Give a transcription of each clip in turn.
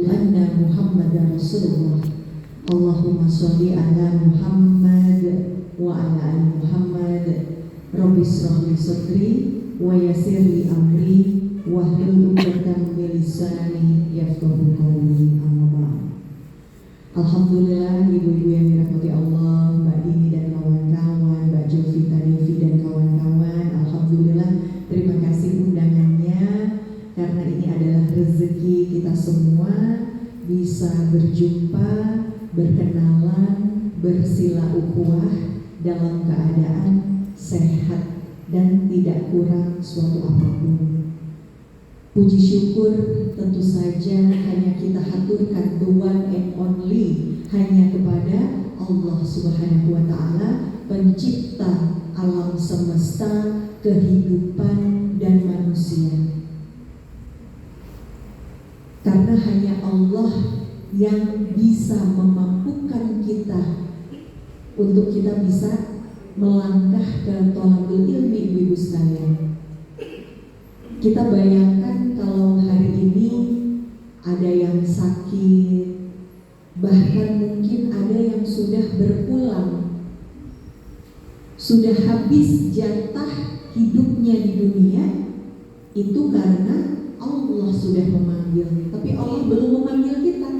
anna Muhammadar Rasulullah. Allahumma sholli ala Muhammad wa ala ali Muhammad. Rabbi shrah li sadri wa yassir li amri wahlul 'uqdatam min lisani yafqahu qawli. Amma ba'd. Alhamdulillah, ibu-ibu yang dirahmati Allah, Mbak Dini dan kawan-kawan, Mbak Jovita Devi dan kawan-kawan, alhamdulillah, terima kasih undangannya, karena ini adalah rezeki kita semua bisa berjumpa, berkenalan, bersilaukhuwah dalam keadaan sehat dan tidak kurang suatu apapun. Puji syukur tentu saja hanya kita haturkan, the one and only, hanya kepada Allah Subhanahu wa Ta'ala, pencipta alam semesta, kehidupan dan manusia. Karena hanya Allah yang bisa memampukan kita untuk kita bisa melangkah ke thalabul ilmi, ibu-ibu sekalian. Kita bayangkan kalau hari ini ada yang sakit, bahkan mungkin ada yang sudah berpulang, sudah habis jatah hidupnya di dunia, itu karena Allah sudah memanggil, tapi Allah belum memanggil kita.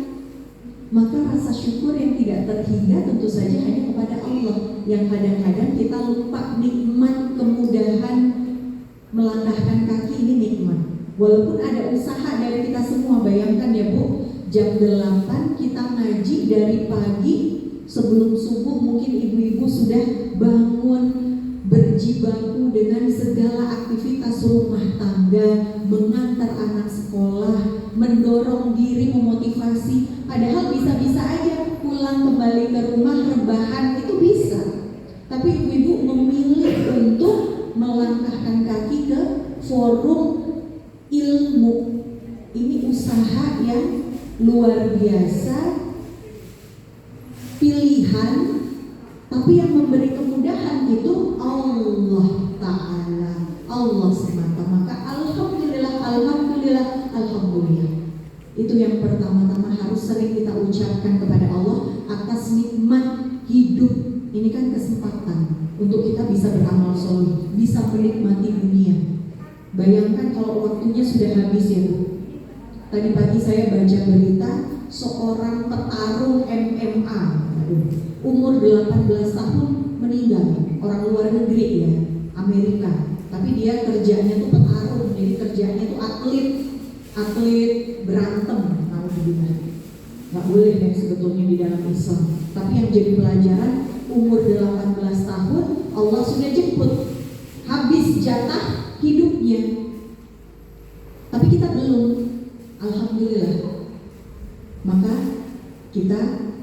Maka rasa syukur yang tidak terhingga tentu saja hanya kepada Allah, yang kadang-kadang kita lupa nikmat kemudahan melangkahkan kaki ini nikmat. Walaupun ada usaha dari kita semua, bayangkan ya Bu, jam 8 kita ngaji dari pagi, sebelum subuh mungkin ibu-ibu sudah bangun, berjibaku dengan segala aktivitas rumah tangga, mengantar anak sekolah, mendorong diri, memotivasi. Padahal bisa-bisa aja pulang kembali ke rumah rebahan, itu bisa. Tapi ibu-ibu memilih untuk melangkahkan kaki ke forum ilmu. Ini usaha yang luar biasa, pilihan, tapi yang memberi kemudahan itu Allah Ta'ala, Allah semata. Maka alhamdulillah, alhamdulillah, alhamdulillah. Itu yang pertama-tama harus sering kita ucapkan kepada Allah atas nikmat hidup. Ini kan kesempatan untuk kita bisa beramal soleh, bisa menikmati dunia. Bayangkan kalau waktunya sudah habis ya Bu. Tadi pagi saya baca berita seorang petarung MMA, umur 18 tahun meninggal, orang luar negeri ya, Amerika. Tapi dia kerjanya tuh petarung, jadi kerjanya tuh atlet berantem. Alhamdulillah. Gak boleh ya sebetulnya di dalam Islam. Tapi yang jadi pelajaran, umur 18 tahun Allah sudah jemput, habis jatah hidupnya, tapi kita belum. Alhamdulillah. Maka kita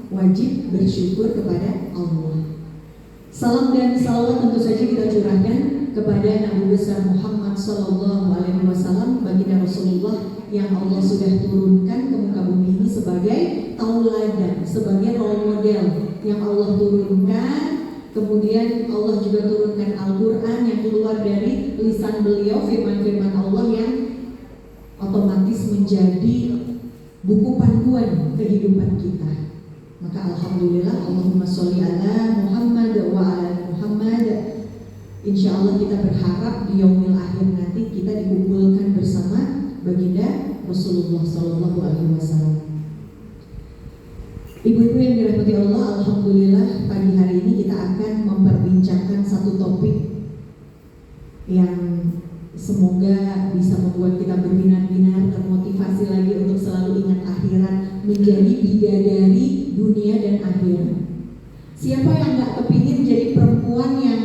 wajib bersyukur kepada Allah. Salam dan salawat tentu saja kita curahkan kepada Nabi besar Muhammad Sallallahu Alaihi Wasallam, baginda Rasulullah yang Allah sudah turunkan ke muka bumi ini sebagai tauladan, sebagai role model yang Allah turunkan. Kemudian Allah juga turunkan Al-Quran yang keluar dari lisan beliau, firman-firman Allah yang otomatis menjadi buku panduan kehidupan kita. Maka alhamdulillah, Allahumma sholli ala Muhammad wa ala Muhammad. Insya Allah kita berharap di yaumil akhir nanti kita dikumpulkan bersama baginda Rasulullah Sallallahu Alaihi Wasallam. Ibu-ibu yang dirahmati Allah, alhamdulillah pagi hari ini kita akan memperbincangkan satu topik yang semoga bisa membuat kita berbinar-binar, termotivasi lagi untuk selalu ingat akhirat, menjadi bidadari dunia dan akhirat. Siapa yang gak kepingin jadi perempuan yang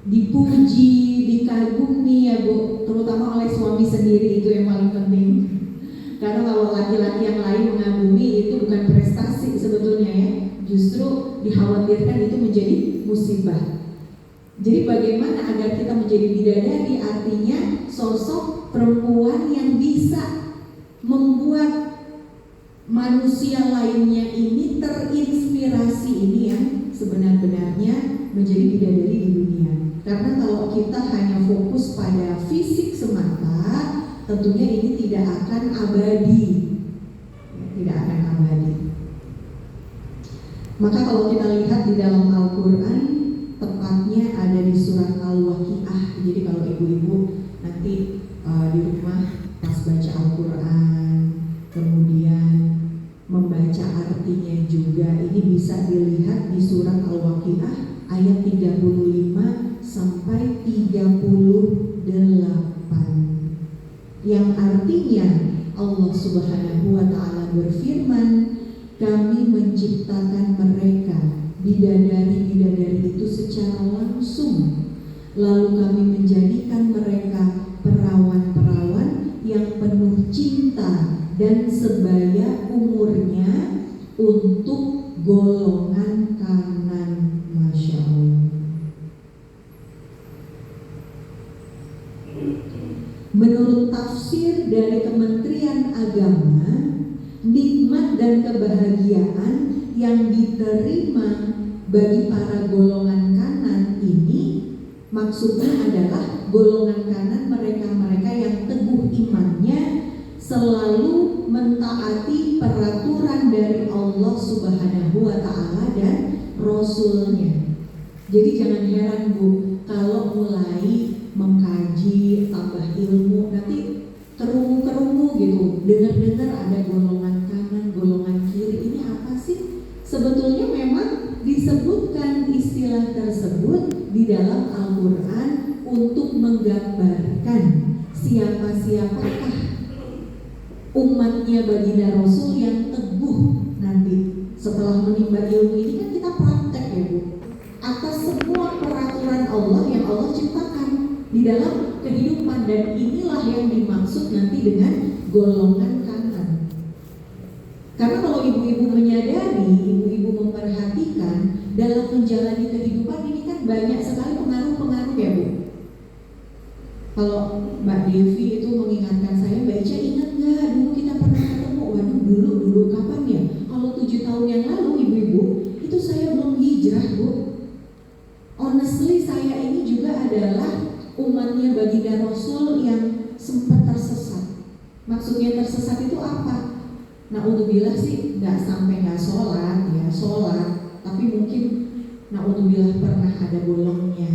dipuji, dikagumi ya Bu, terutama oleh suami sendiri, itu yang paling penting. Karena kalau laki-laki yang lain mengagumi itu bukan prestasi sebetulnya ya, justru dikhawatirkan itu menjadi musibah. Jadi bagaimana agar kita menjadi bidadari, artinya sosok perempuan yang bisa membuat manusia lainnya ini terinspirasi, ini yang sebenar-benarnya menjadi bidadari di dunia. Karena kalau kita hanya fokus pada fisik semata, tentunya ini tidak akan abadi. Maka kalau kita lihat di dalam Al-Quran, tepatnya ada di surat Al-Waqiah. Jadi kalau ibu-ibu nanti di rumah pas baca Al-Quran, kemudian membaca artinya juga, ini bisa dilihat di surat Al-Waqiah ayat 35 sampai 38, yang artinya Allah Subhanahu wa Ta'ala berfirman, kami menciptakan mereka bidadari-bidadari itu secara langsung, lalu kami menjadikan mereka perawan-perawan yang penuh cinta dan sebaya umurnya untuk golongan kanan. Masya Allah. Menurut tafsir dari Kementerian Agama, nikmat dan kebahagiaan yang diterima bagi para golongan kanan ini maksudnya adalah golongan kanan mereka-mereka yang teguh imannya, selalu mentaati peraturan dari Allah Subhanahu wa Ta'ala dan Rasulnya. Jadi jangan heran Bu, kalau mulai mengkaji, tambah ilmu, nanti kerungu gitu, dengar-dengar ada golongan kanan, golongan kiri, ini apa sih? Sebetulnya memang disebutkan istilah tersebut di dalam Al-Quran untuk menggambarkan siapa-siapakah umatnya baginda Rasul yang teguh nanti setelah menimba ilmu ini. Kan kita praktek ya Bu, atas semua peraturan Allah yang Allah ciptakan di dalam kehidupan, dan inilah yang dimaksud nanti dengan golongan kanan. Karena kalau ibu-ibu menyadari, ibu-ibu memperhatikan dalam menjalani kehidupan ini kan banyak sekali pengaruh-pengaruh ya Bu. Kalau Mbak Devi itu mengingatkan saya, Mbak Ica ingat nggak dulu kita pernah ketemu? Waduh, dulu kapan ya? Kalau 7 tahun yang lalu ibu-ibu, itu saya belum hijrah Bu. Honestly saya ini juga adalah umatnya baginda Rasul yang sempat tersesat. Maksudnya tersesat itu apa? Na'udzubillah sih nggak sampai nggak sholat ya, sholat, tapi mungkin na'udzubillah pernah ada bolongnya,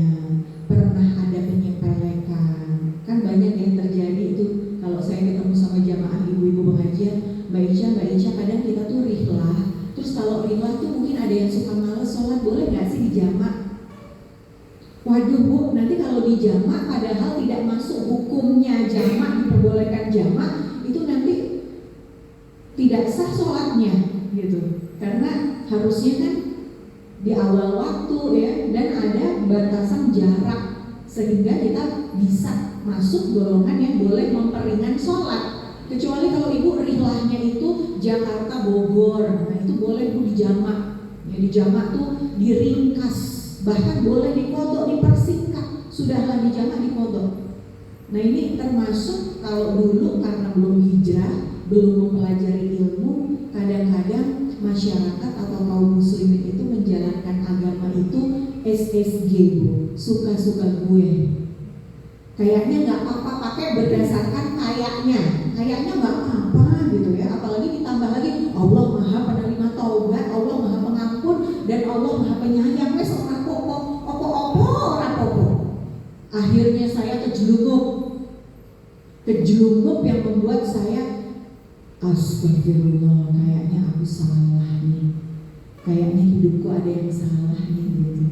pernah ada penyepelekan. Kan banyak yang terjadi itu. Kalau saya ketemu sama jamaah ibu-ibu pengajian, Mbak Ica kadang kita tuh rihlah. Terus kalau rihlah tuh mungkin ada yang suka males sholat, boleh nggak sih dijamak? Waduh Bu, nanti kalau dijamak padahal tidak masuk hukumnya jamak, diperbolehkan jamak, itu nanti tidak sah sholatnya gitu. Karena harusnya kan di awal waktu ya, dan ada batasan jarak sehingga kita bisa masuk golongan yang boleh memperingan sholat. Kecuali kalau ibu rihlahnya itu Jakarta Bogor, nah itu boleh Bu dijamak. Ya dijamak tuh diringkas, bahkan boleh dikodok, dipersingkat, sudahlah dijamak dikodok. Nah ini termasuk kalau dulu karena belum hijrah, belum mempelajari ilmu, kadang-kadang masyarakat atau kaum muslimin itu menjalankan agama itu SSG Bu, suka-suka gue. Kayaknya nggak apa-apa pakai berdasarkan kayaknya nggak apa-apa gitu ya. Apalagi ditambah lagi Allah Maha Penerima Taubat, Allah Maha Pengampun, dan Allah Maha Penyayang. Wes orang opo. Akhirnya saya kejelungup yang membuat saya astagfirullah, kayaknya aku salah nih, kayaknya hidupku ada yang salah nih gitu.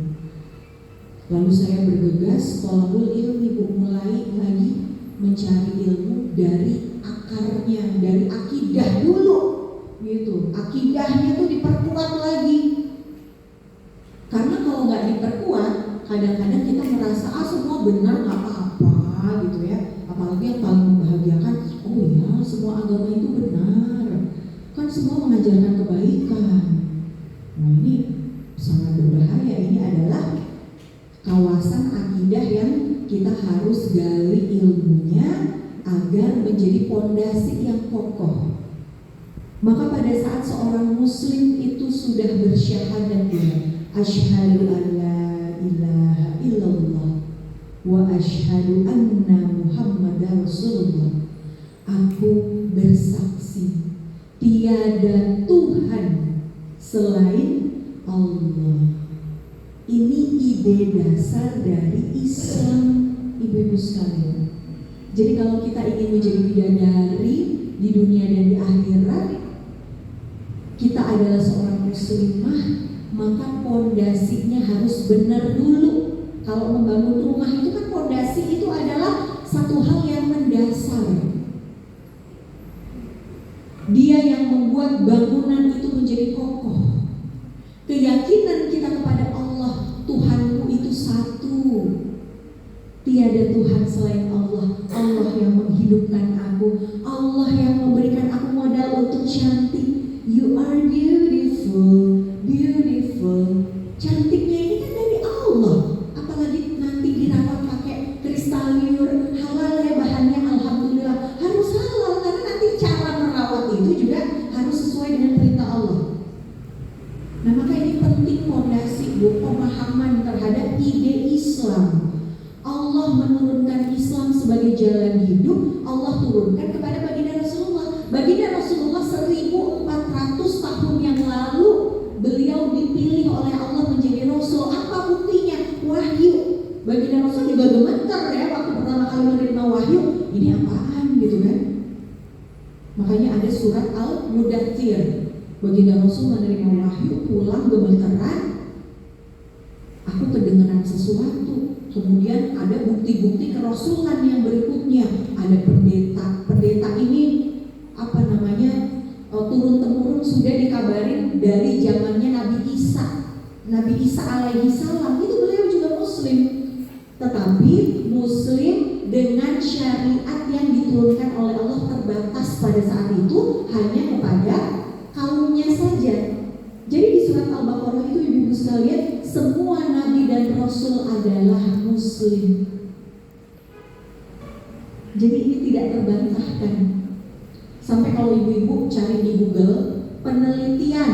Lalu saya bergegas thalabul ilmi Bu, mulai lagi mencari ilmu dari akarnya, dari akidah dulu gitu. Akidahnya tuh diperkuat lagi. Karena kalau nggak diperkuat, kadang-kadang kita merasa semua benar nggak apa-apa gitu ya. Apalagi yang paling membahagiakan, oh ya semua agama itu benar, kan semua mengajarkan kebaikan. Nah ini sangat berbahaya. Ini adalah kawasan akidah yang kita harus gali ilmunya agar menjadi pondasi yang kokoh. Maka pada saat seorang muslim itu sudah bersyahadat dia, asyhadu an la ilaha illallah wa asyhadu anna Muhammadar Rasulullah. Aku bersaksi tiada Tuhan selain Allah. Ini ide dasar dari Islam, ibu-ibu sekalian. Jadi kalau kita ingin menjadi bidadari di dunia dan di akhirat, kita adalah seorang muslimah, maka pondasinya harus benar dulu. Kalau membangun rumah itu kan pondasi itu adalah satu hal yang mendasar. Dia yang membuat bangunan itu menjadi kokoh. Keyakinan kita kepada Allah, Tuhanku itu satu. Tiada Tuhan selain Allah. Allah yang menghidupkan aku, Allah yang memberikan aku modal untuk cantik. You are beautiful, beautiful. Cantiknya ini kan dari Allah. Apalagi nanti dirawat pakai kristaliur, halal ya bahannya, alhamdulillah. Harus halal karena nanti cara merawat itu juga harus sesuai dengan perintah Allah. Nah maka ini penting pondasi, pemahaman terhadap ide Islam. Allah menurunkan Islam sebagai jalan hidup. Allah turunkan kepada baginda Rasulullah. Baginda Rasulullah 1400 tahun yang lalu beliau dipilih oleh Allah menjadi Rasul. Apa buktinya? Wahyu. Baginda Rasul juga gemetar ya waktu pertama kali menerima wahyu. Ini apaan gitu kan? Makanya ada surat Al-Mudaththir. Baginda Rasul menerima wahyu, pulang gemetaran. Aku kedengaran sesuatu. Kemudian ada bukti-bukti kerasulan yang berikutnya. Ada pendeta ini apa namanya turun-temurun sudah dikabarin dari zamannya Nabi Isa alaihi salam. Itu beliau juga muslim, tetapi muslim dengan syariat yang diturunkan oleh Allah terbatas pada saat itu hanya kepada kaumnya saja. Jadi di surat Al-Baqarah itu ibu-ibu sekalian, semua nabi dan rasul adalah muslim. Jadi ini tidak terbantahkan. Sampai kalau ibu-ibu cari di Google penelitian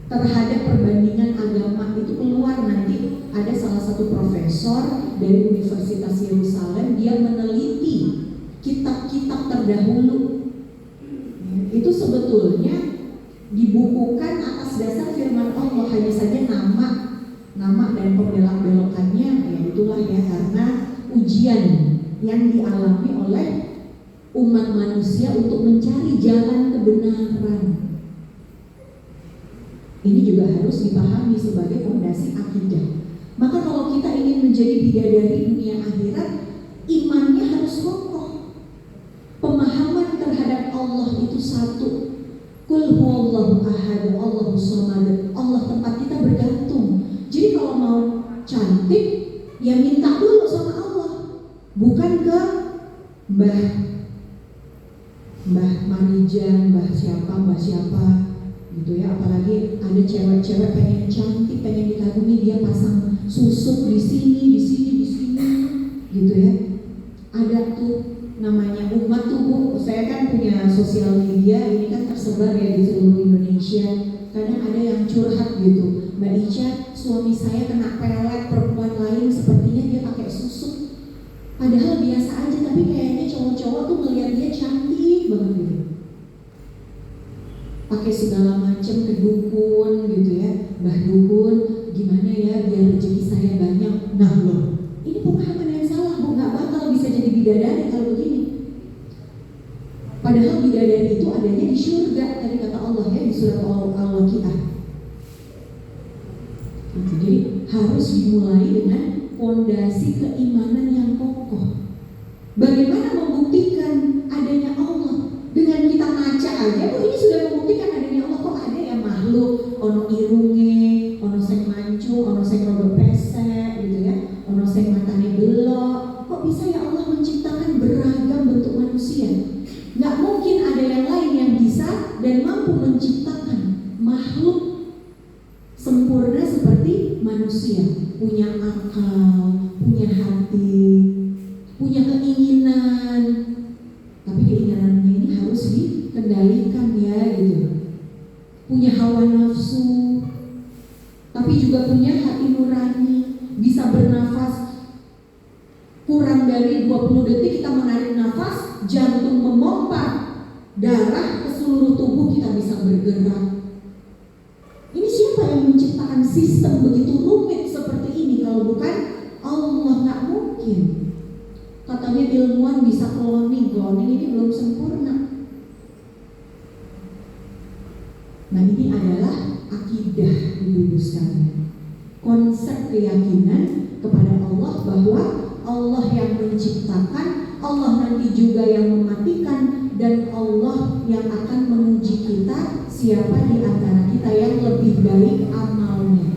terhadap perbandingan agama itu keluar, nanti ada salah satu profesor dari Universitas Yerusalem, dia meneliti kitab-kitab terdahulu. Itu sebetulnya dibukukan atas dasar firman Allah, hanya saja nama dan pembelok-belokannya ya itulah ya, karena ujian yang dialami oleh umat manusia untuk mencari jalan kebenaran. Ini juga harus dipahami sebagai fondasi akidah. Maka kalau kita ingin menjadi bidadari dunia akhirat, imannya harus kokoh. Pemahaman terhadap Allah itu satu. Qul huwallahu ahad, Allahus samad. Allah tempat kita bergantung. Jadi kalau mau cantik, ya minta dulu sama Allah, bukan ke Mbah Marijan, Mbah siapa gitu ya. Apalagi ada cewek-cewek pengen cantik, pengen dikagumi, dia pasang susuk di sini gitu ya. Ada tuh namanya umat tuh Bu, saya kan punya sosial media, ini kan tersebar ya di seluruh Indonesia. Kadang ada yang curhat gitu, Mbak Ica, suami saya kena pelet perempuan lain, sepertinya dia pakai susuk. Padahal biasa aja, tapi kayaknya cowok-cowok tuh ngeliat dia cantik banget gitu. Pakai segala macam ke dukun gitu ya, Mbah dukun, gimana ya biar rezeki saya banyak. Nah loh, ini pemahaman yang salah Bu, nggak bakal bisa jadi bidadari kalau begini. Padahal bidadari itu adanya di surga, tadi kata Allah ya di surat Al-Waqiah. Jadi harus dimulai dengan fondasi keimanan yang kokoh. Bagaimana membuktikan adanya Allah? Dengan kita ngaca aja, Bu, ini sudah membuktikan adanya Allah. Kok ada yang makhluk, ono irunge, ono sing mancung, ono sing rada pesek gitu ya, ono sing matane belok. Kok bisa ya Allah menciptakan beragam bentuk manusia? Nggak mungkin ada yang lain yang bisa dan mampu menciptakan makhluk sempurna seperti manusia, punya akal, punya hati, punya keinginan. Tapi keinginannya ini harus dikendalikan ya gitu. Punya hawa nafsu, tapi juga punya hati nurani, bisa bernafas. Kurang dari 20 detik kita menarik nafas, jantung memompa darah ke seluruh tubuh, kita bisa bergerak. Ini siapa yang sistem begitu rumit seperti ini kalau bukan Allah? Nggak mungkin. Katanya ilmuwan bisa cloning ini belum sempurna. Nah, ini adalah akidah ibu-ibu sekalian. Konsep keyakinan kepada Allah bahwa Allah yang menciptakan, Allah nanti juga yang mematikan, dan Allah yang akan menguji kita siapa di antara kita yang lebih baik amalnya.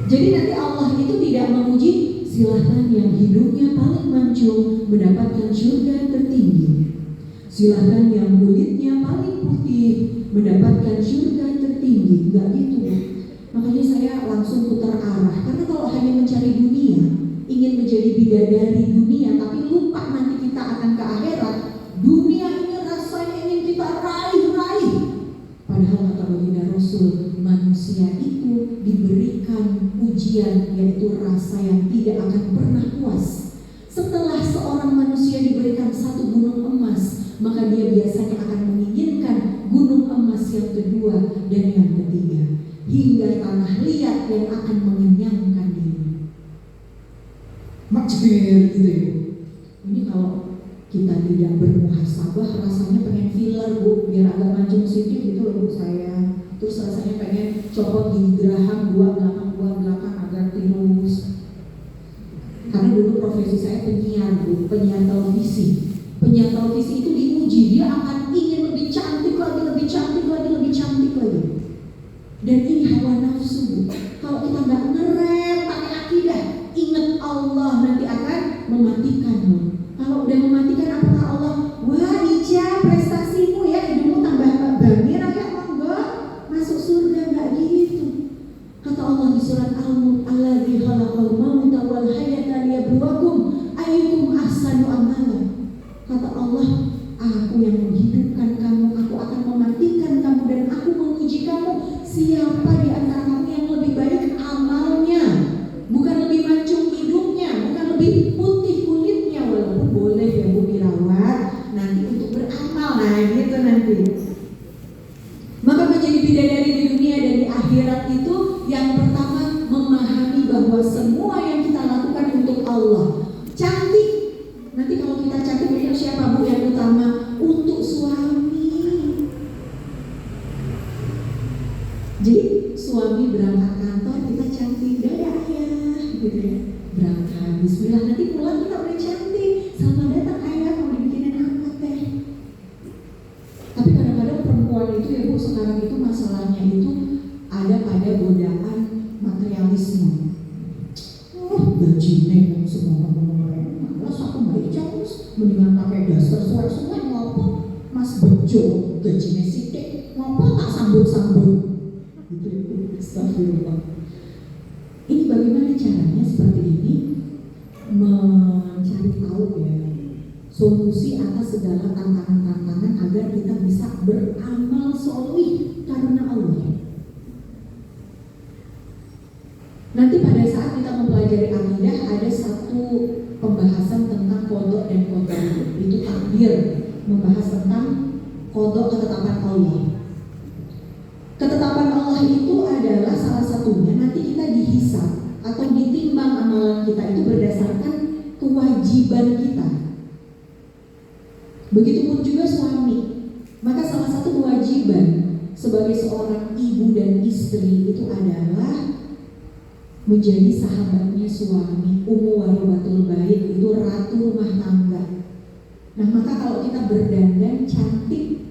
Jadi nanti Allah itu tidak menguji silahkan yang hidupnya paling mancung mendapatkan surga tertinggi, silahkan yang kulitnya paling putih mendapatkan surga tertinggi. Enggak gitu. Makanya saya langsung putar arah, karena kalau hanya mencari dunia, ingin menjadi bidadari dunia, tapi lupa nanti kita akan ke akhirat, dunia ini rasanya ingin kita raih-raih. Padahal kata baginda Rasul, manusia itu diberikan ujian, yaitu rasa yang tidak akan pernah puas. Setelah seorang manusia diberikan satu gunung emas, maka dia biasanya akan menginginkan gunung emas yang kedua dan yang ketiga, hingga tanah liat yang akan mengenyangkan diri. Macir gitu ya. Ini kalau kita tidak bermuhasabah, rasanya pengen filler bu, biar agak mancung sedikit gitu loh bu saya. Terus rasanya pengen copot di geraham dua belakang agar tirus. Karena dulu profesi saya penyiar bu, penyiar televisi. Penyiar televisi itu diuji, dia akan ingin lebih cantik lagi, lebih cantik lagi, lebih cantik lagi. Dan ini hawa nafsu bu. Kalau kita nggak ngerem pakai akidah, ingat Allah nanti akan mematikanmu. Kalau udah mematikan, apakah Allah, wah Ica prestasimu ya, hidupmu tambah bangir ya, enggak masuk surga, nggak gitu. Kata Allah di surat Al-Mulk, alladzi khalaqal mauta wal hayata liyabluwakum ayyukum ahsanu amala. Kata Allah, aku yang menghidupkan kamu, aku akan mematikan kamu, dan aku menguji kamu siapa di antara kamu yang lebih baik amalnya. Bukan lebih mancung hidupnya, bukan lebih putih kulitnya, walaupun boleh ya bu dirawat nanti untuk beramal, nah gitu nanti. Maka menjadi bidadari di dunia dan di akhirat itu yang pertama memahami bahwa semua yang kita lakukan untuk Allah. Cantik, nanti kalau kita cantik untuk siapa bu yang utama? Untuk suami. Jadi suami berangkat kantor kita cantik, dadah ayah gitu ya, berangkat bismillah, nanti pulang kita udah cantik, selamat datang ayah, mau dibikinin apa teh. Tapi kadang-kadang perempuan itu ya bu, sekarang itu masalahnya itu ada pada godaan materialisme. Gajinya yang semua ngomong-ngomong, malas aku balik jauh, mendingan pakai dasar suara-suara ngopo, mas bejo gajinya sidik, ngopo tak sambut-sambut. Astagfirullah. Ini bagaimana caranya seperti ini mencari tahu ya solusi atas segala tantangan-tantangan agar kita bisa beramal sholih karena Allah. Nanti pada saat kita mempelajari akidah ada satu pembahasan tentang qada dan qadar, itu takdir, membahas tentang qada, ketetapan Allah. Ketetapan Allah itu adalah salah satunya nanti kita dihisab atau ditimbang amalan kita itu berdasarkan kewajiban kita. Begitupun juga suami. Maka salah satu kewajiban sebagai seorang ibu dan istri itu adalah menjadi sahabatnya suami, ummu waribatul bait, itu ratu rumah tangga. Nah maka kalau kita berdandan cantik,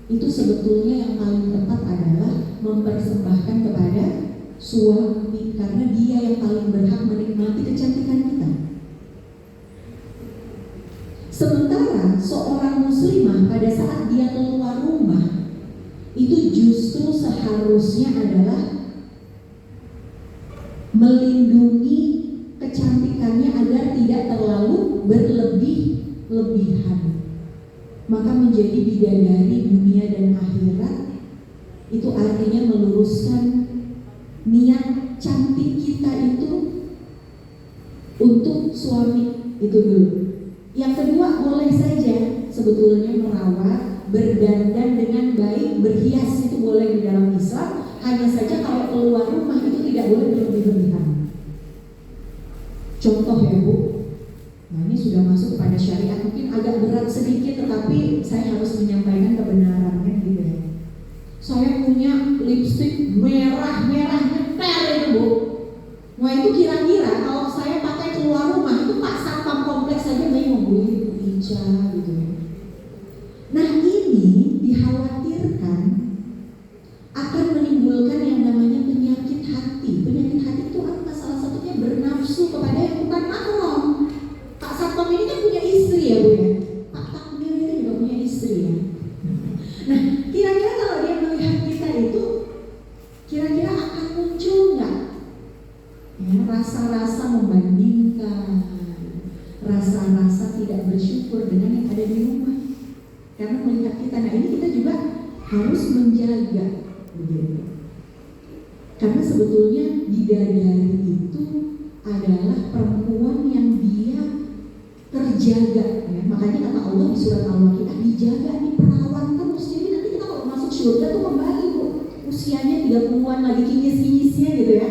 itu sebetulnya yang paling tepat adalah mempersembahkan kepada suami, karena dia yang paling berhak menikmati kecantikan kita. Sementara seorang muslimah pada saat dia keluar rumah itu justru seharusnya adalah melindungi kecantikannya agar tidak terlalu berlebih-lebihan. Maka menjadi bidadari dunia dan akhirat itu artinya meluruskan niat cantik kita itu untuk suami itu dulu. Yang kedua, boleh saja sebetulnya merawat, berdandan dengan baik, berhias itu boleh di dalam Islam, Hanya saja kalau keluar rumah itu tidak boleh berlebih-lebihan. Contoh ya Bu, nah ini sudah masuk kepada syariat, mungkin agak berat sedikit, tetapi saya harus menyampaikan kebenarannya gitu ya. Saya punya lipstik merah nyeter itu Bu. Wah itu kira-kira kalau saya pakai keluar rumah itu Pak Satpam kompleks saja mau membuli Bu Ica gitu ya. Nah ini dikhawatirkan akan menimbulkan yang namanya penyakit hati. Penyakit hati itu apa? Salah satunya bernafsu kepada yang bukan mahram. Pak Satpam ini kan punya istri ya Bu ya. Pak Takmir ini juga punya istri ya. Nah kira-kira kalau dia melihat kita itu, kira-kira akan muncul nggak ya, rasa-rasa membandingkan, rasa-rasa tidak bersyukur dengan yang ada di rumah karena melihat kita. Nah ini kita juga harus menjaga begitu. Karena sebetulnya bidadari itu adalah perempuan yang dia terjaga ya. Makanya kata Allah di surat Al-Waqiah, dijaga, diperawat terus. Jadi nanti kita kalau masuk surga tuh kembali Bu, usianya 30-an lagi kinyis-kinyisnya gitu ya.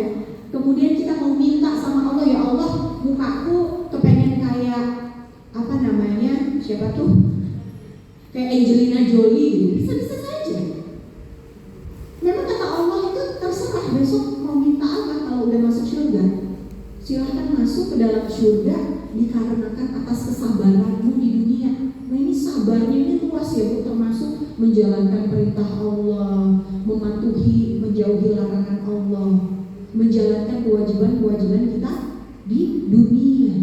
Kemudian kita mau minta sama Allah, ya Allah mukaku kepengen kayak apa namanya, siapa tuh, kayak Angelina Jolie gitu. Bisa-bisa saja. Memang kata Allah itu terserah besok mau minta apa kalau udah masuk surga. Silahkan masuk ke dalam surga dikarenakan atas kesabaranmu di dunia. Nah ini sabarnya ini luas ya Bu, termasuk menjalankan perintah Allah, mematuhi, menjauhi larangan Allah, menjalankan kewajiban-kewajiban kita di dunia.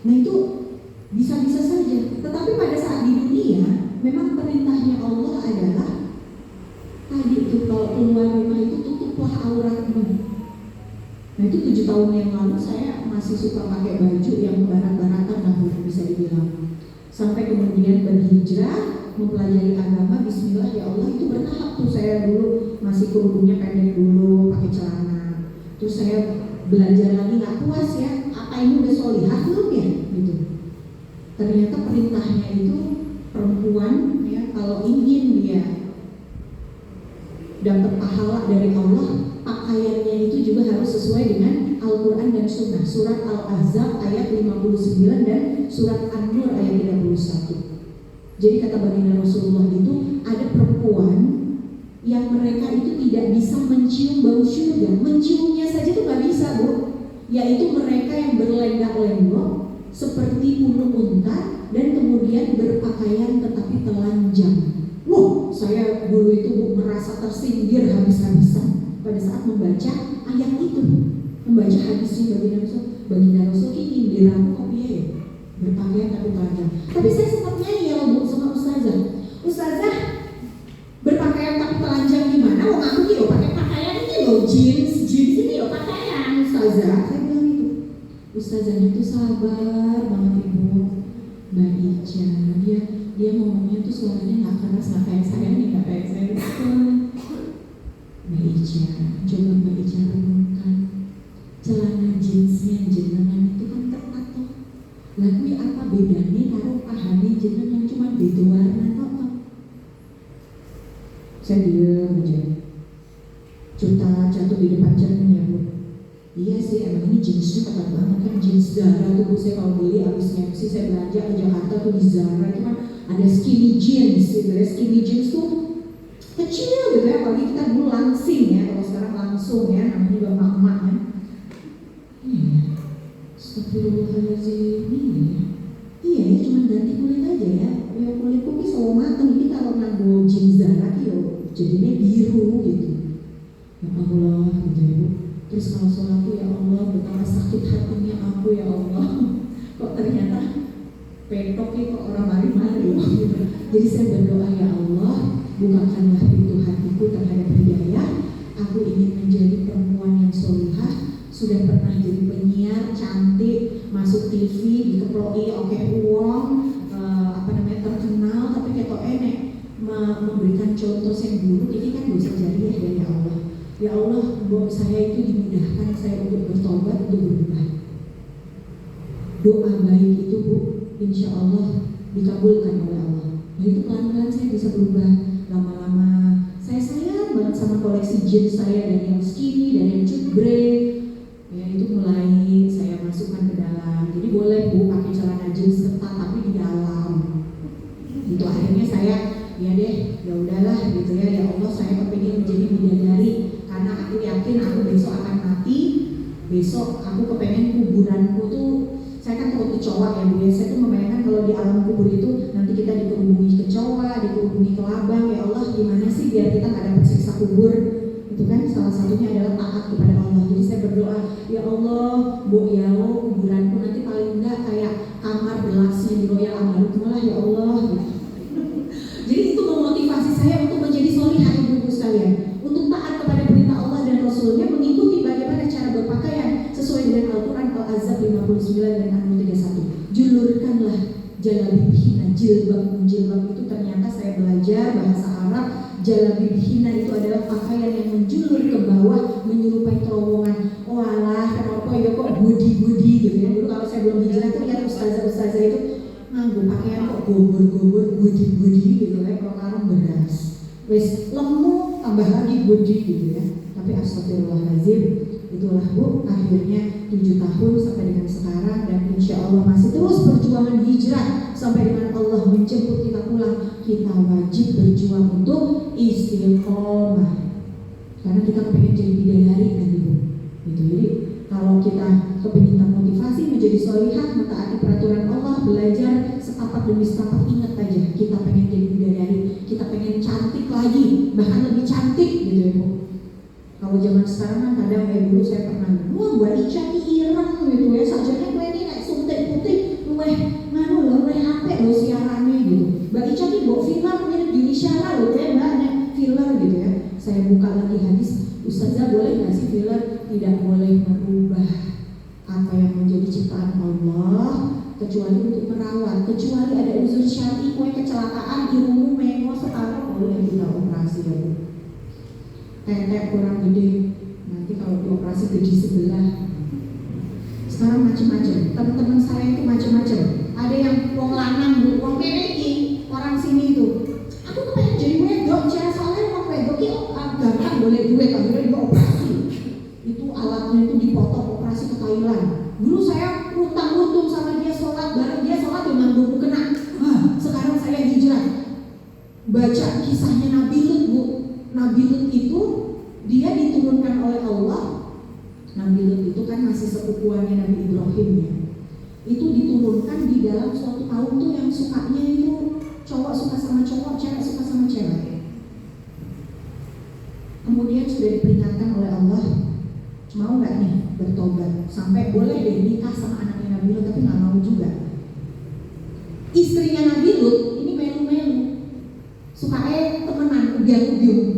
Nah itu bisa-bisa saja. Tetapi pada saat di dunia, memang perintahnya Allah adalah tadi itu kalau keluar rumah itu tutuplah auratmu. Nah itu 7 tahun yang lalu saya masih suka pakai baju yang barat-baratan lah bisa dibilang. Sampai kemudian berhijrah, mempelajari agama, bismillah ya Allah itu bertahap tuh. Saya dulu masih kerudungnya pendek dulu, pakai celana. Terus saya belajar lagi, nggak puas ya, apa ini udah solihah belum ya gitu. Ternyata perintahnya itu perempuan ya kalau ingin dia dapat pahala dari Allah, pakaiannya itu juga harus sesuai dengan Al-Quran dan Sunnah. Surat Al-Ahzab ayat 59 dan surat An-Nur ayat 31. Jadi kata baginda Rasulullah itu ada perempuan yang mereka itu tidak bisa mencium bau surga. Menciumnya saja tuh gak bisa Bu. Yaitu mereka yang berlenggak-lenggok seperti ulu unta dan kemudian berpakaian tetapi telanjang. Wah, saya dulu itu Bu merasa tersindir habis-habisan pada saat membaca ayat itu, membaca hadisnya baginda Rasul ini diramu kok ya berpakaian tapi telanjang. Tapi saya sempat nyanyi ya Bu sama ustazah. Ustazah berpakaian tapi telanjang gimana? Oh aku nih pakai pakaian ini loh, jeans ini loh pakaian ustazah. Saya bilang gitu. Ustazahnya itu sabar banget Ibu. Mbak Ica, dia ngomongnya tuh suaranya nggak keras, nggak kayak saya nih, nggak kayak saya gitu. Mbak Ica, coba Mbak Ica renungkan, celana jeansnya jenengan itu kan ketat tuh. Lalu apa bedanya karo pahami jenengan cuma beda warna kok? Saya diam aja. Juta jatuh di depan cermin ya Bu. Iya sih, emang ini jeansnya ketat banget kan, jeans Zara tuh Bu. Saya kalau beli abis MC saya belanja ke Jakarta tuh di Zara itu kan ada skinny jeans gitu ya. Skinny jeans tuh kecil gitu ya, apalagi kita dulu langsing ya, kalau sekarang langsung ya, namanya juga emak-emak ya. Astagfirullahaladzim, iya ya, cuma ganti kulit aja ya. Ya kulit kumis selalu mateng, ini kalau nganggo jeans Zara yo jadinya biru gitu. Ya Allah gitu ya Bu. Terus kalau sholat tuh ya Allah, betapa sakit hatinya aku ya Allah. Kok ternyata petoknya kok orang mari-mari gitu. Jadi saya berdoa ya Allah, bukakanlah pintu hatiku terhadap hidayah. Aku ingin menjadi perempuan yang solihah. Sudah pernah jadi penyiar cantik, masuk TV, dikeploi oke uang, terkenal, tapi ketok enek memberikan contoh yang buruk. Ini kan dosa jariah dari Allah. Ya Allah, buat saya itu dimudahkan saya untuk bertobat, untuk berubah. Doa baik itu Bu, insya Allah dikabulkan oleh Allah. Nah itu pelan-pelan saya bisa berubah. Lama-lama saya sama koleksi jeans saya dari yang skinny, dari yang cutbray. Ya itu mulai saya masukkan ke dalam. Jadi boleh Bu pakai celana jeans ketat tapi di dalam. Itu akhirnya saya ya deh, ya udahlah gitu ya Allah saya kepingin menjadi bidadari karena aku yakin aku besok akan mati. Besok aku kepengen kuburanku tuh, saya kan takut kecoa ya Bu ya, saya tuh membayangkan kalau di alam kubur itu nanti kita dikerubungi kecoa, dikerubungi kelabang. Ya Allah gimana sih biar kita gak dapat siksa kubur. Itu kan salah satunya adalah taat kepada Allah. Jadi saya berdoa, ya Allah Bu ya kuburanku nanti paling enggak kayak kamar belasnya di Royal Ambarukmo lah ya Allah gitu. Jadi itu memotivasi saya untuk menjadi solihah ibu-ibu sekalian, untuk taat kepada perintah Allah dan Rasulnya, mengikuti bagaimana cara berpakaian sesuai dengan Al-Quran Al-Ahzab 59 dan An-Nur 31. Julurkanlah jalabibhina, jilbab itu ternyata saya belajar bahasa Arab. Jalabibhina itu adalah pakaian yang menjulur ke bawah menyerupai terowongan. Oh alah kenapa ya kok body gitu ya. Dulu kalau saya belum hijrah tuh lihat ustazah itu nganggo pakaian kok gobor body gitu ya, kalau karung beras wes lemu tambah lagi body gitu ya. Tapi astagfirullahaladzim, itulah Bu akhirnya 7 tahun sampai dengan sekarang, dan insya Allah masih terus perjuangan hijrah sampai dengan Allah menjemput kita pulang. Kita wajib berjuang untuk istiqomah karena kita pengen jadi bidadari kan Bu gitu. Jadi kalau kita kepingin termotivasi menjadi solihah, mentaati peraturan Allah, belajar setapak demi setapak, ingat aja kita pengen jadi bidadari, kita pengen cantik lagi, bahkan lebih cantik gitu ya Bu. Kalau zaman sekarang kan kadang kayak dulu saya pernah, wah Mbak Ica ireng gitu ya, sajanya gue ini naik suntik putih, nganu loh, HP loh siarannya gitu. Mbak Ica nih bawa filler mirip Yuni Syara loh ya Mbak, naik filler gitu ya. Saya buka lagi hadis, Ustazah boleh nggak sih filler? Tidak boleh merubah apa yang menjadi ciptaan Allah kecuali untuk merawat, kecuali ada unsur syar'i, kue kecelakaan, ilmu mengo setara boleh kita operasi ya Bu. Tetek kurang gede, nanti kalau dioperasi gaji sebelah. Sekarang macam-macam, teman-teman saya itu macam-macam. Ada yang wong lanang Bu, wong PNI, orang sini itu. Aku tuh pengen jadi wedok, cara soalnya wong wedok itu gampang boleh duit, akhirnya dia operasi. Itu alatnya itu dipotong, operasi ke Thailand. Dulu saya utang-untung sama dia, sholat bareng dia, sholat dengan buku kena. Sekarang saya hijrah. Baca kisahnya Nabi Lut Bu. Nabi Lut itu dia diturunkan oleh Allah. Nabi Lut itu kan masih sepupuannya Nabi Ibrahim ya. Itu diturunkan di dalam suatu kaum tuh yang sukanya itu cowok suka sama cowok, cewek suka sama cewek. Kemudian sudah diperingatkan oleh Allah, mau nggak nih bertobat, sampai boleh deh nikah sama anaknya Nabi Lut, tapi nggak mau juga. Istrinya Nabi Lut ini melu-melu, suka temenan, ubiang-ubiung,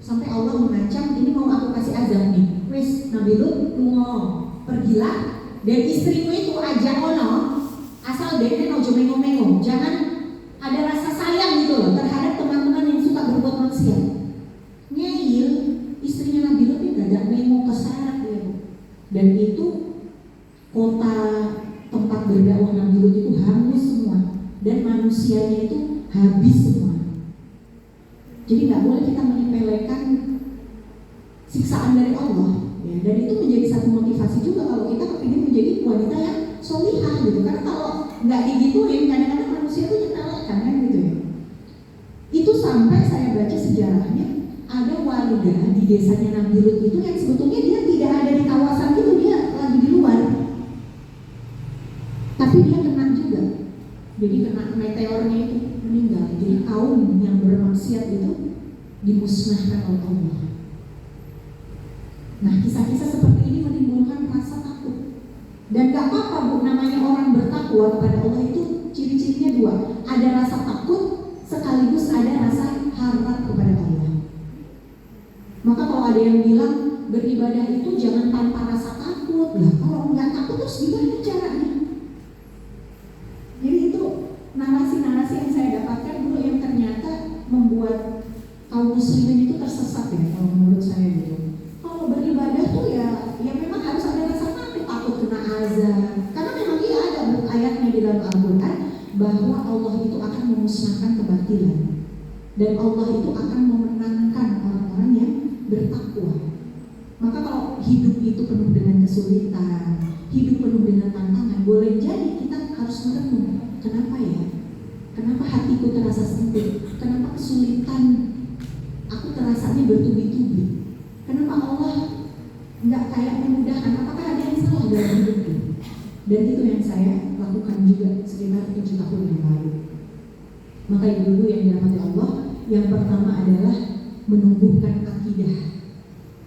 sampai Allah mengancam, ini mau aku kasih azab nih, wes Nabi Lut lungo, pergilah, dan istrimu itu aja ono, asal dene nojo mengo-mengo, jangan ada rasa sayang gitu loh terhadap teman-teman yang suka berbuat maksiat. Ngeil, istrinya Nabi Lut ini gak mengo keseret ya Bu. Dan itu kota tempat berdakwah Nabi Lut itu hangus semua, dan manusianya itu habis semua. Jadi nggak boleh kita menyepelekan siksaan dari Allah ya. Dan itu menjadi satu motivasi juga kalau kita kepingin menjadi wanita yang solihah gitu. Karena kalau nggak digituin, kadang-kadang manusia itu nyepelekan kan gitu ya. Itu sampai saya baca sejarahnya, ada warga di desanya Nabi Lut itu yang sebetulnya dia tidak ada di kawasan itu, dia lagi di luar, tapi dia kena juga. Jadi kena meteornya itu meninggal. Jadi kaum yang bermaksiat itu dimusnahkan oleh Allah. Nah, kisah-kisah seperti ini menimbulkan rasa takut. Dan gak apa-apa Bu, namanya orang bertakwa kepada Allah itu ciri-cirinya dua. Ada rasa takut sekaligus ada rasa harap kepada Allah. Maka kalau ada yang bilang beribadah itu jangan tanpa rasa takut, lah kalau nggak takut terus gimana caranya? Jadi itu narasi-narasi yang saya dapatkan dulu yang ternyata membuat kaum muslimin itu tersesat ya kalau menurut saya gitu. Kalau beribadah tuh ya memang harus ada rasa takut kena azab. Karena memang iya ada ayatnya di dalam Al-Quran bahwa Allah itu akan memusnahkan kebatilan dan Allah itu akan memenangkan orang-orang yang bertakwa. Maka kalau hidup itu penuh dengan kesulitan, hidup penuh dengan tantangan, boleh jadi kita harus merenung, kenapa ya? Kenapa hatiku terasa sempit? Kenapa kesulitan aku terasanya bertubi-tubi? Kenapa Allah nggak kayak memudahkan? Apakah ada yang salah dalam hidupku? Dan itu yang saya lakukan juga sekitar 7 tahun yang lalu. Maka ibu-ibu yang dirahmati Allah, yang pertama adalah menumbuhkan akidah,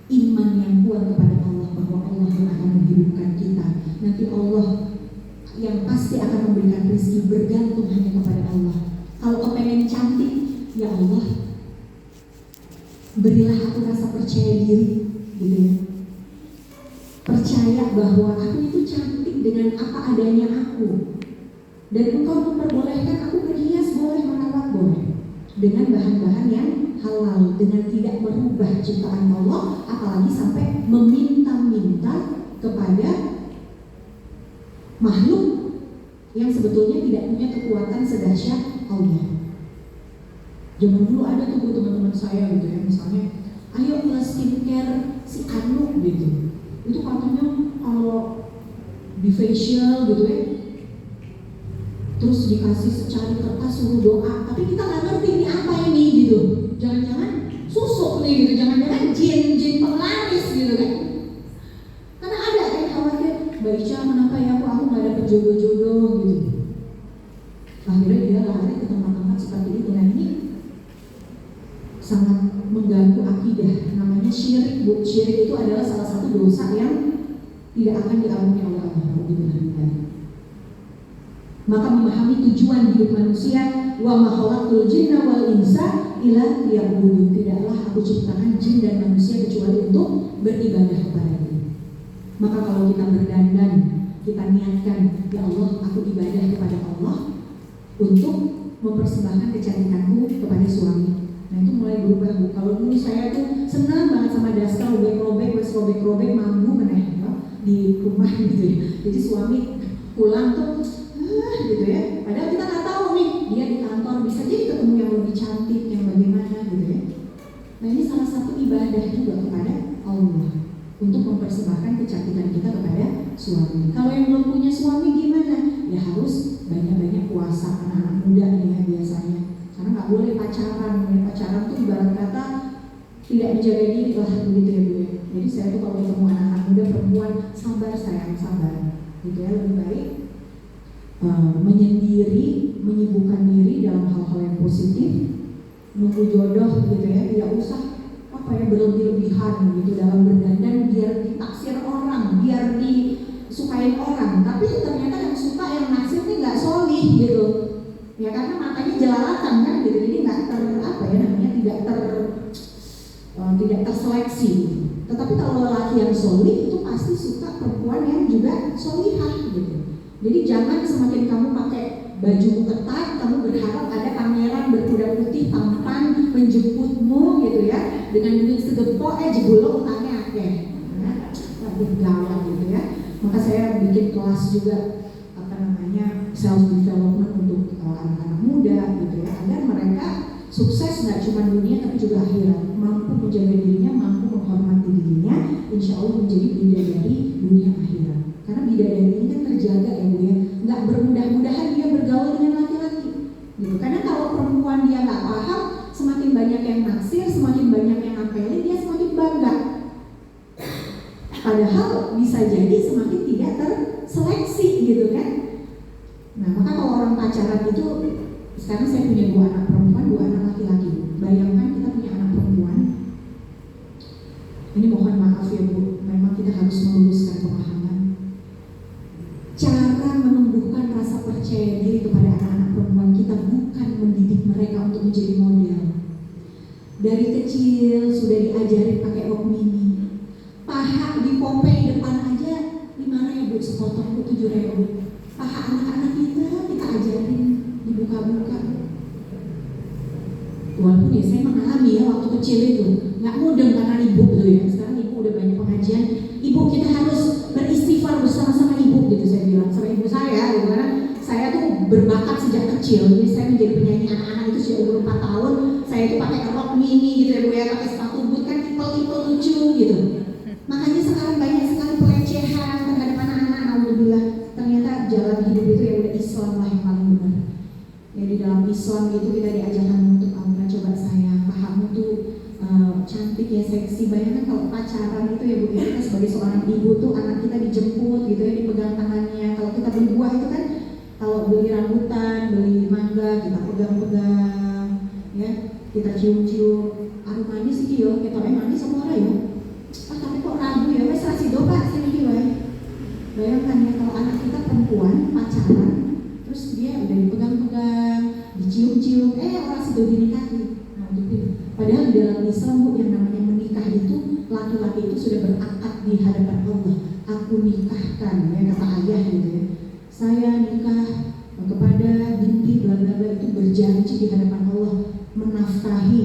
iman yang kuat kepada Allah, bahwa Allah yang akan menghidupkan kita. Nanti Allah yang pasti akan memberikan rezeki, bergantung hanya kepada Allah. Kalau kepengen cantik, ya Allah, berilah aku rasa percaya diri, gitu ya. Percaya bahwa aku itu cantik dengan apa adanya aku. Dan Engkau memperbolehkan aku berhias boleh, merawat boleh, dengan bahan-bahan yang halal, dengan tidak merubah ciptaan Allah, apalagi sampai meminta-minta kepada makhluk yang sebetulnya tidak punya kekuatan sedahsyat Allah. Zaman dulu ada tuh teman-teman saya gitu ya, misalnya, ayo ke skincare si Anu gitu. Itu katanya kalau di facial gitu ya, terus dikasih secari kertas suruh doa, tapi kita nggak ngerti ini apa ini gitu. Jangan-jangan susuk nih gitu, jangan-jangan jin penglaris gitu kan. Karena ada yang khawatir, Mbak Ica kenapa ya aku nggak dapet jodoh-jodoh gitu. Akhirnya dia lari ke tempat-tempat seperti itu. Nah ini sangat mengganggu akidah, namanya syirik. Syirik itu adalah salah satu dosa yang tidak akan diampuni oleh Allah. Maka memahami tujuan hidup manusia, wa ma khalaqtul jinna wal insa illa liya'budun. Tidaklah aku ciptakan jin dan manusia kecuali untuk beribadah kepada-Mu. Maka kalau kita berdandan, kita niatkan, ya Allah, aku ibadah kepada Allah untuk mempersembahkan kecantikanku kepada suami. Nah itu mulai berubah, Bu. Kalau dulu saya tuh senang banget sama daster, robek-robek, mambu meneh di rumah gitu ya. Jadi suami pulang tuh gitu ya. Padahal kita nggak tahu nih dia di kantor bisa jadi ketemu yang lebih cantik, yang bagaimana gitu ya. Nah ini salah satu ibadah juga kepada Allah untuk mempersembahkan kecantikan kita kepada suami. Kalau yang belum punya suami gimana? Ya harus banyak-banyak puasa, anak-anak muda nih ya biasanya. Karena nggak boleh pacaran. Pacaran tuh ibarat kata tidak menjaga diri lah begitu ya Bu. Jadi saya tuh kalau ketemu anak-anak muda perempuan, sabar sayang, sabar gitu ya, lebih baik menyendiri, menyibukkan diri dalam hal-hal yang positif, nunggu jodoh gitu ya, tidak usah berlebih-lebihan gitu dalam berdandan biar ditaksir orang, biar disukain orang. Tapi ternyata yang suka, yang naksir ini nggak solih gitu ya, karena matanya jelalatan kan gitu, jadi nggak tidak terseleksi. Tetapi kalau lelaki yang solih itu pasti suka perempuan yang juga solihah gitu. Jadi jangan semakin kamu pakai baju ketat, kamu berharap ada pangeran berkuda putih tampan menjemputmu gitu ya, dengan duit segepok jebulok utangnya akeh. Waduh gawat gitu ya. Maka saya bikin kelas juga self development untuk anak-anak muda gitu ya, agar mereka sukses nggak cuma dunia tapi juga akhirat, mampu menjaga dirinya, mampu menghormati dirinya, insya Allah menjadi bidadari dunia akhirat. Karena bidadari ini kan terjaga ya Bu ya, nggak bermudah-mudahan dia bergaul dengan laki-laki gitu. Karena kalau perempuan dia nggak paham, semakin banyak yang naksir, semakin banyak yang ngapelin, dia semakin bangga. Padahal bisa jadi semakin tidak terseleksi gitu kan. Nah maka kalau orang pacaran itu, sekarang saya punya 2 anak perempuan, 2 anak laki-laki. Bayangkan kita punya anak perempuan. Ini mohon maaf ya Bu, memang kita harus meluruskan pemahaman. Cara menumbuhkan rasa percaya diri kepada anak-anak perempuan kita bukan mendidik mereka untuk menjadi model. Dari kecil sudah diajarin pakai rok mini, paha dipompe depan aja 5.000 sepotong itu 7.000. Paha anak-anak kita ajarin dibuka-buka. Walaupun ya saya mengalami ya waktu kecil itu nggak mudeng karena ibu tuh ya. Sekarang ibu udah banyak pengajian, ibu kita harus beristighfar bersama-sama ibu gitu saya bilang sama ibu saya gitu, karena saya tuh berbakat sejak kecil. Jadi saya menjadi penyanyi anak-anak itu sejak umur 4 tahun. Saya itu pakai rok mini gitu ya Bu ya, pakai sepatu boot kan tipel-tipel itu kita diajarkan menutup aurat. Coba sayang, pahamu tuh cantik ya, seksi. Bayangkan kalau pacaran itu ya Bu, kita sebagai seorang ibu tuh anak kita dijemput gitu ya, dipegang tangannya. Kalau kita beli buah itu kan, kalau beli rambutan, beli mangga, kita pegang-pegang ya, kita cium-cium. Aduh manis sih yo, kita manis sama orang ya. Tapi kok ragu ya, wes rasi doba sini wae. Bayangkan ya kalau anak kita perempuan pacaran, terus dia udah dipegang-pegang, dicium-cium, orang sudah dinikahi. Nah, gitu. Padahal di dalam Islam Bu, yang namanya menikah itu, laki-laki itu sudah berakad di hadapan Allah. Aku nikahkan, ya kata ayah gitu ya. Saya nikah kepada binti bla bla bla, itu berjanji di hadapan Allah menafkahi.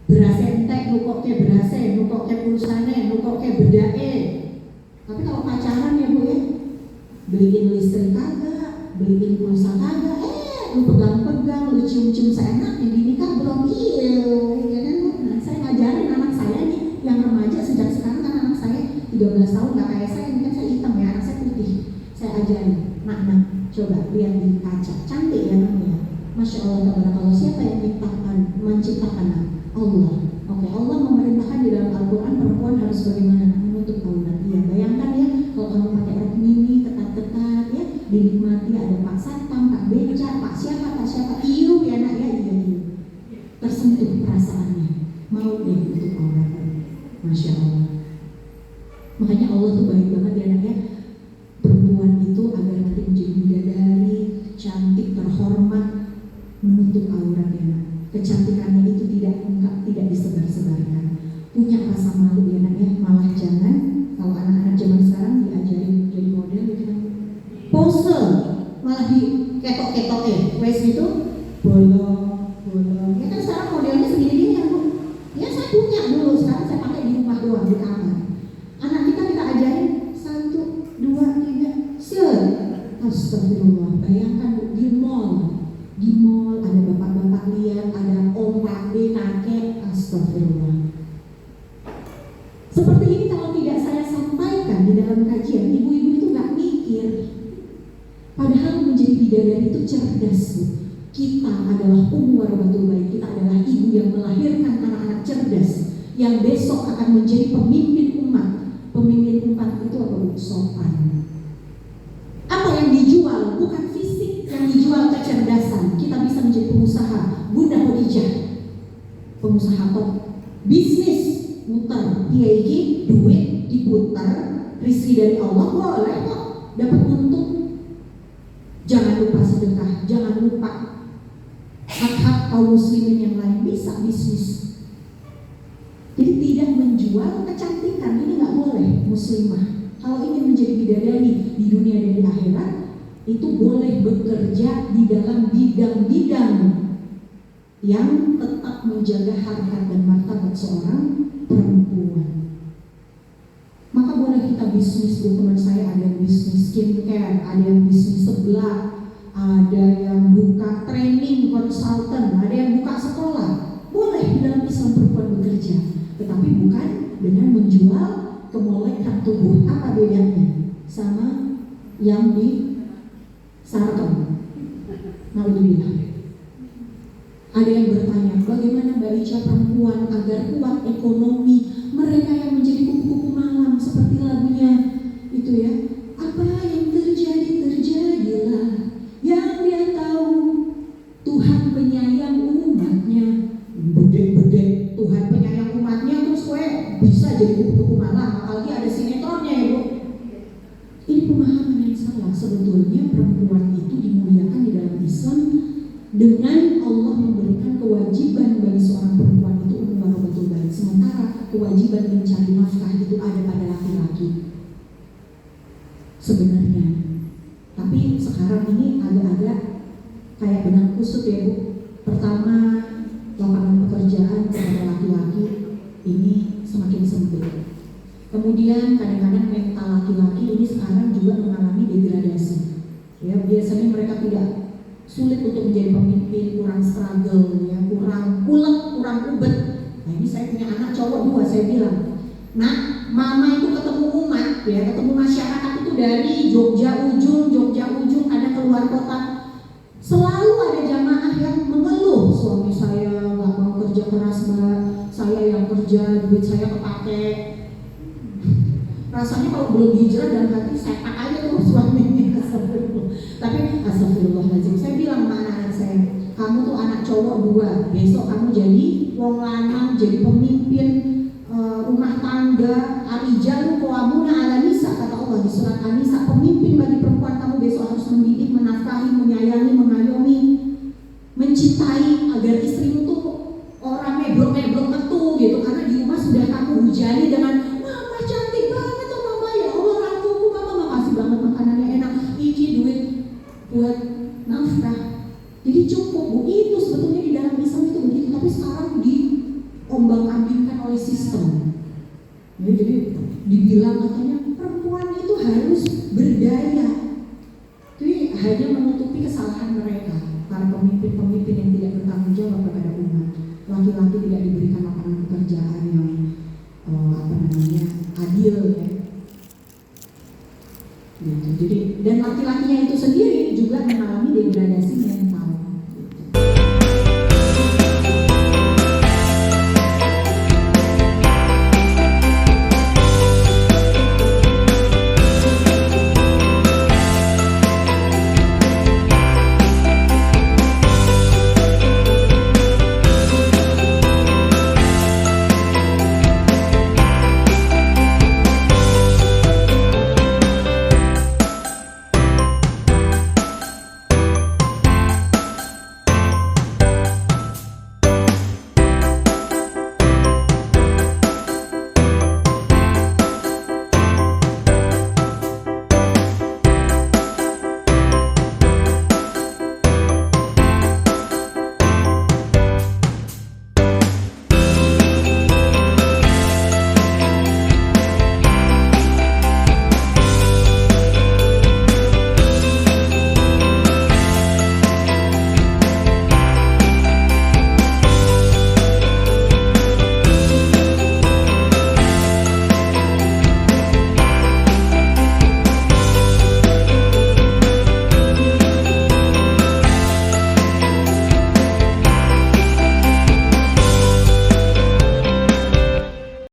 Berase entek, nukok ke berase, nukok ke pulsane, nukok ke bedae. Tapi kalau pacaran ya Bu ya, beliin listrik kagak, beliin pulsa kagak, lu pegang-pegang, lu cium-cium seenaknya, di nikah belum ya kan Bu? Nah, saya ngajarin anak saya nih, yang remaja sejak sekarang kan anak saya 13 tahun, gak kayak saya, ini kan saya hitam ya, anak saya putih. Saya ajarin, nak, coba lihat di kaca, cantik ya namanya. Masya Allah, tabarakallah, siapa yang menciptakan Allah. Oke, Allah memerintahkan di dalam Al-Quran perempuan harus bagaimana? Menutup aurat. Iya, bayangkan ya, kalau kamu pakai rok mini, ketat-ketat ya, dinikmati ada Pak Satpam, Pak Beca, Pak siapa, iu ya nak ya, iya. Tersentuh perasaannya, mau deh tutup aurat. Masya Allah. Makanya Allah tuh baik banget ya nak ya, perempuan itu agar nanti menjadi bidadari, cantik, terhormat, menutup aurat ya nak. Kecantikannya itu tidak disebar-sebarkan. Punya rasa malu ya nak ya, malah jangan kalau anak-anak zaman sekarang diajarin jadi model gitu kan. Pose malah diketok-ketok ya, wes itu bolong. Ya kan sekarang modelnya segini-gini kan Bu. Ya saya punya dulu, sekarang saya pakai di rumah doang di kamar. Anak kita ajarin 1, 2, 3, set. Astagfirullah, bayangkan Bu, di mall ada bapak-bapak lihat, ada om, pakde, kakek, astagfirullah. Seperti ini kalau tidak saya sampaikan di dalam kajian, ibu-ibu itu gak mikir. Padahal menjadi bidadari itu cerdas Bu. Kita adalah warabatul bait, kita adalah ibu yang melahirkan anak-anak cerdas yang besok akan menjadi pemimpin umat. Pemimpin umat itu apa Bu? Sopan. Apa yang dijual? Bukan fisik, yang dijual kecerdasan. Kita bisa menjadi pengusaha. Bunda Khadijah, pengusaha top, bisnis muter, piye duit diputar, rizki dari Allah boleh kok dapat untung. Jangan lupa sedekah, jangan lupa hak-hak kaum muslimin yang lain, bisa bisnis. Jadi tidak menjual kecantikan, ini nggak boleh muslimah. Kalau ingin menjadi bidadari di dunia dan di akhirat, itu boleh bekerja di dalam bidang-bidang yang tetap menjaga harkat dan martabat seorang perempuan. Maka boleh kita bisnis, teman saya ada yang bisnis skincare, ada yang bisnis sebelah, ada yang buka training konsultan, ada yang buka sekolah. Boleh di dalam Islam perempuan bekerja, tetapi bukan dengan menjual kemolekan tubuh. Apa bedanya sama yang di sarkem? Naudzubillah. Ada yang bertanya, bagaimana Mbak Ica perempuan agar kuat ekonomi? Mereka yang menjadi kupu-kupu malam seperti lagunya itu ya. Apa yang terjadi terjadilah, yang dia tahu Tuhan penyayang umatnya. Bedek-bedek Tuhan penyayang umatnya, terus gue bisa jadi kupu-kupu malam, apalagi ada sinetronnya ya Bu. Ini pemahaman yang salah. Sebetulnya perempuan itu dimuliakan di dalam Islam dengan Allah memberikan kewajiban bagi seorang perempuan itu warabatul bait, sementara kewajiban mencari nafkah itu ada pada laki-laki sebenarnya. Tapi sekarang ini agak-agak kayak benang kusut ya Bu. Pertama, lapangan pekerjaan kepada laki-laki ini semakin sempit. Kemudian kadang-kadang mental laki-laki ini sekarang juga mengalami degradasi. Ya, biasanya mereka tidak sulit untuk menjadi pemimpin, kurang struggle, ya, kurang ulek, kurang ubet. Nah ini saya punya anak cowok 2, saya bilang, nah mama itu ketemu umat, ya, ketemu masyarakat itu dari Jogja ujung, ada keluar kota, selalu ada jamaah yang kerja, duit saya kepake. Rasanya kalau belum hijrah dalam hati saya tak aja tuh suaminya. Tapi astagfirullahaladzim, saya bilang sama anak-anak saya, kamu tuh anak cowok 2, besok kamu jadi wong lanang, jadi pemimpin rumah tangga. Arijalu qawwamuna 'ala nisa, kata Allah di surat An-Nisa. Pemimpin bagi perempuan, kamu besok harus mendidik, menafkahi, menyayangi, mengayomi, mencintai agar istrimu tuh